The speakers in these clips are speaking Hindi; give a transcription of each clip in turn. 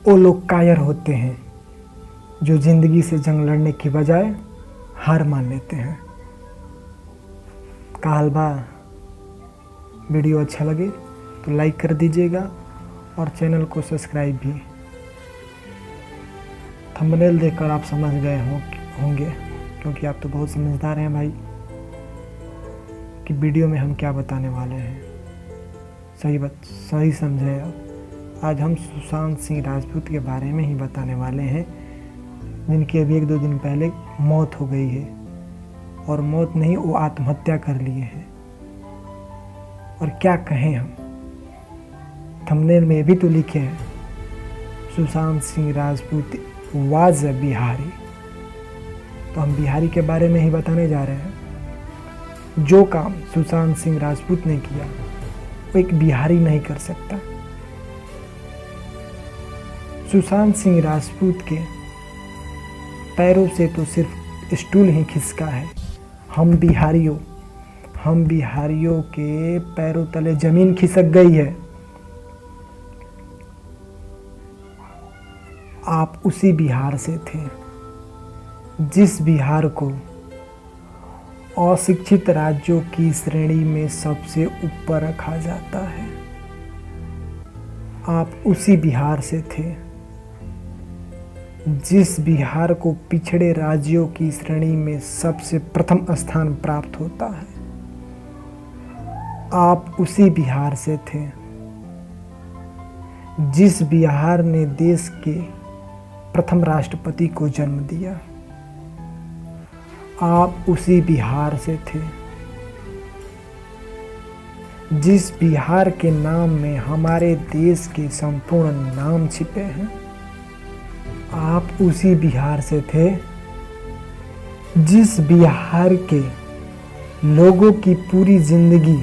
वो लोग कायर होते हैं जो ज़िंदगी से जंग लड़ने की बजाय हार मान लेते हैं। काल बा वीडियो अच्छा लगे तो लाइक कर दीजिएगा और चैनल को सब्सक्राइब भी। थंबनेल देखकर आप समझ गए होंगे क्योंकि आप तो बहुत समझदार हैं भाई कि वीडियो में हम क्या बताने वाले हैं। सही समझे आप। आज हम सुशांत सिंह राजपूत के बारे में ही बताने वाले हैं, जिनकी अभी 1-2 दिन पहले मौत हो गई है। और मौत नहीं, वो आत्महत्या कर लिए हैं। और क्या कहें हम, थंबनेल में भी तो लिखे हैं सुशांत सिंह राजपूत वाज अ बिहारी। तो हम बिहारी के बारे में ही बताने जा रहे हैं। जो काम सुशांत सिंह राजपूत ने किया वो एक बिहारी नहीं कर सकता। सुशांत सिंह राजपूत के पैरों से तो सिर्फ स्टूल ही खिसका है। हम बिहारियों के पैरों तले जमीन खिसक गई है। आप उसी बिहार से थे जिस बिहार को अशिक्षित राज्यों की श्रेणी में सबसे ऊपर रखा जाता है। आप उसी बिहार से थे जिस बिहार को पिछड़े राज्यों की श्रेणी में सबसे प्रथम स्थान प्राप्त होता है। आप उसी बिहार से थे जिस बिहार ने देश के प्रथम राष्ट्रपति को जन्म दिया। आप उसी बिहार से थे जिस बिहार के नाम में हमारे देश के संपूर्ण नाम छिपे हैं। आप उसी बिहार से थे जिस बिहार के लोगों की पूरी जिंदगी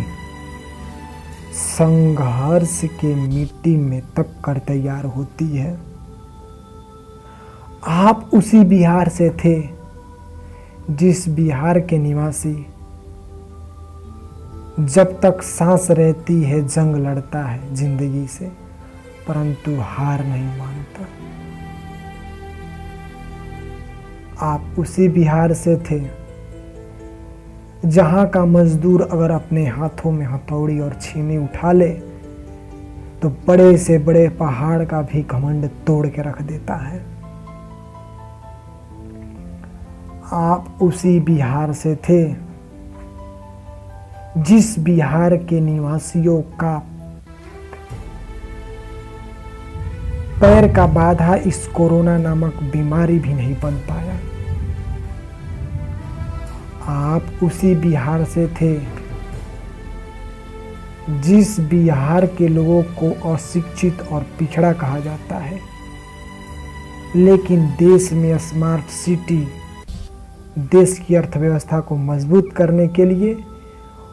संघर्ष के मिट्टी में तप कर तैयार होती है। आप उसी बिहार से थे जिस बिहार के निवासी जब तक सांस रहती है जंग लड़ता है जिंदगी से, परंतु हार नहीं मानता। आप उसी बिहार से थे जहां का मजदूर अगर अपने हाथों में हथौड़ी और छीनी उठा ले तो बड़े से बड़े पहाड़ का भी घमंड तोड़ के रख देता है। आप उसी बिहार से थे जिस बिहार के निवासियों का पैर का बाधा इस कोरोना नामक बीमारी भी नहीं बन पाया। आप उसी बिहार से थे जिस बिहार के लोगों को अशिक्षित और पिछड़ा कहा जाता है, लेकिन देश में स्मार्ट सिटी, देश की अर्थव्यवस्था को मजबूत करने के लिए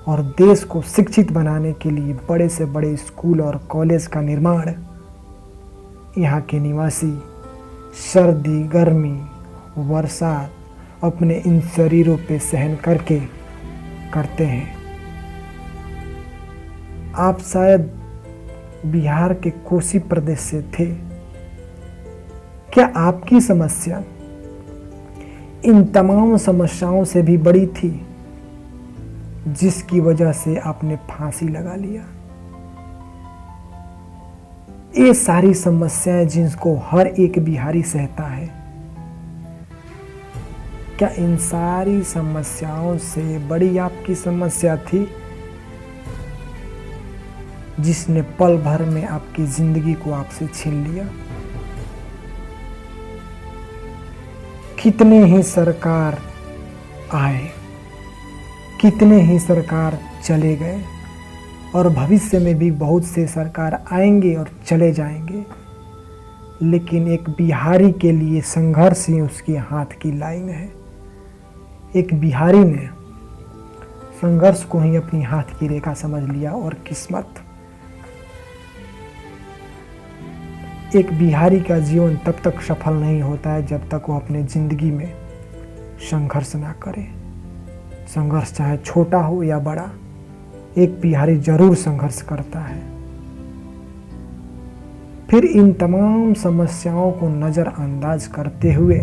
और देश को शिक्षित बनाने के लिए बड़े से बड़े स्कूल और कॉलेज का निर्माण यहाँ के निवासी सर्दी, गर्मी, बरसात अपने इन शरीरों पे सहन करके करते हैं। आप शायद बिहार के कोसी प्रदेश से थे। क्या आपकी समस्या इन तमाम समस्याओं से भी बड़ी थी जिसकी वजह से आपने फांसी लगा लिया? ये सारी समस्याएं जिनको हर एक बिहारी सहता है, क्या इन सारी समस्याओं से बड़ी आपकी समस्या थी जिसने पल भर में आपकी जिंदगी को आपसे छीन लिया? कितने ही सरकार आए, कितने ही सरकार चले गए और भविष्य में भी बहुत से सरकार आएंगे और चले जाएंगे, लेकिन एक बिहारी के लिए संघर्ष ही उसके हाथ की लाइन है। एक बिहारी ने संघर्ष को ही अपनी हाथ की रेखा समझ लिया और किस्मत। एक बिहारी का जीवन तब तक सफल नहीं होता है जब तक वो अपने जिंदगी में संघर्ष ना करे। संघर्ष चाहे छोटा हो या बड़ा, एक बिहारी जरूर संघर्ष करता है। फिर इन तमाम समस्याओं को नज़रअंदाज करते हुए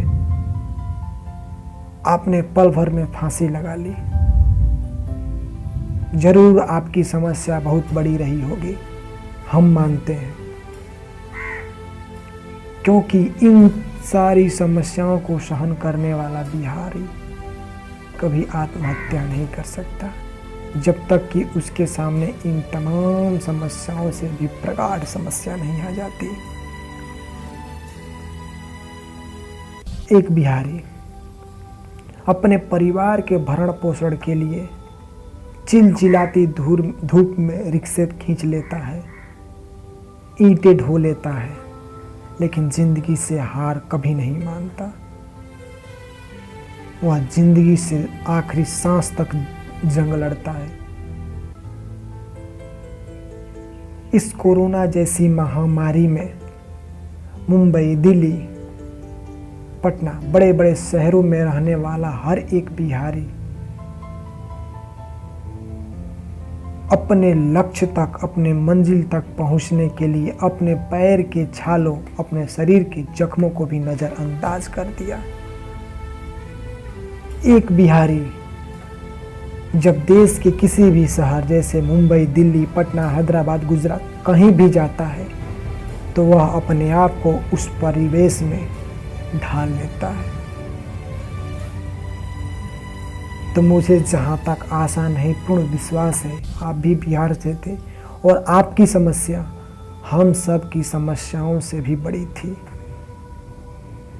आपने पल भर में फांसी लगा ली। जरूर आपकी समस्या बहुत बड़ी रही होगी, हम मानते हैं, क्योंकि इन सारी समस्याओं को सहन करने वाला बिहारी कभी आत्महत्या नहीं कर सकता जब तक कि उसके सामने इन तमाम समस्याओं से भी प्रगाढ़ समस्या नहीं आ जाती। एक बिहारी अपने परिवार के भरण पोषण के लिए चिलचिलाती धूप में रिक्शे खींच लेता है, ईंटें ढो लेता है, लेकिन जिंदगी से हार कभी नहीं मानता। वह जिंदगी से आखिरी सांस तक जंग लड़ता है। इस कोरोना जैसी महामारी में मुंबई, दिल्ली, पटना, बड़े बड़े शहरों में रहने वाला हर एक बिहारी अपने लक्ष्य तक, अपने मंजिल तक पहुंचने के लिए अपने पैर के छालों, अपने शरीर के जख्मों को भी नजरअंदाज कर दिया। एक बिहारी जब देश के किसी भी शहर जैसे मुंबई, दिल्ली, पटना, हैदराबाद, गुजरात कहीं भी जाता है तो वह अपने आप को उस परिवेश में ढाल लेता है। तो मुझे जहाँ तक आशा नहीं, पूर्ण विश्वास है आप भी बिहार से थे और आपकी समस्या हम सब की समस्याओं से भी बड़ी थी,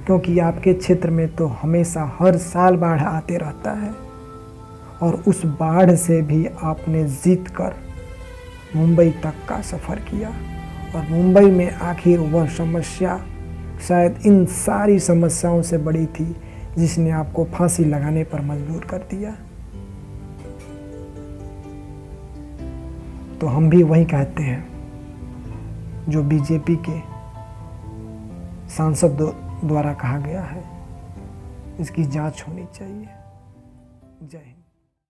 क्योंकि आपके क्षेत्र में तो हमेशा हर साल बाढ़ आते रहता है और उस बाढ़ से भी आपने जीत कर मुंबई तक का सफ़र किया और मुंबई में आखिर वह समस्या शायद इन सारी समस्याओं से बड़ी थी जिसने आपको फांसी लगाने पर मजबूर कर दिया। तो हम भी वही कहते हैं जो बीजेपी के सांसद द्वारा कहा गया है, इसकी जांच होनी चाहिए। जय हिंद।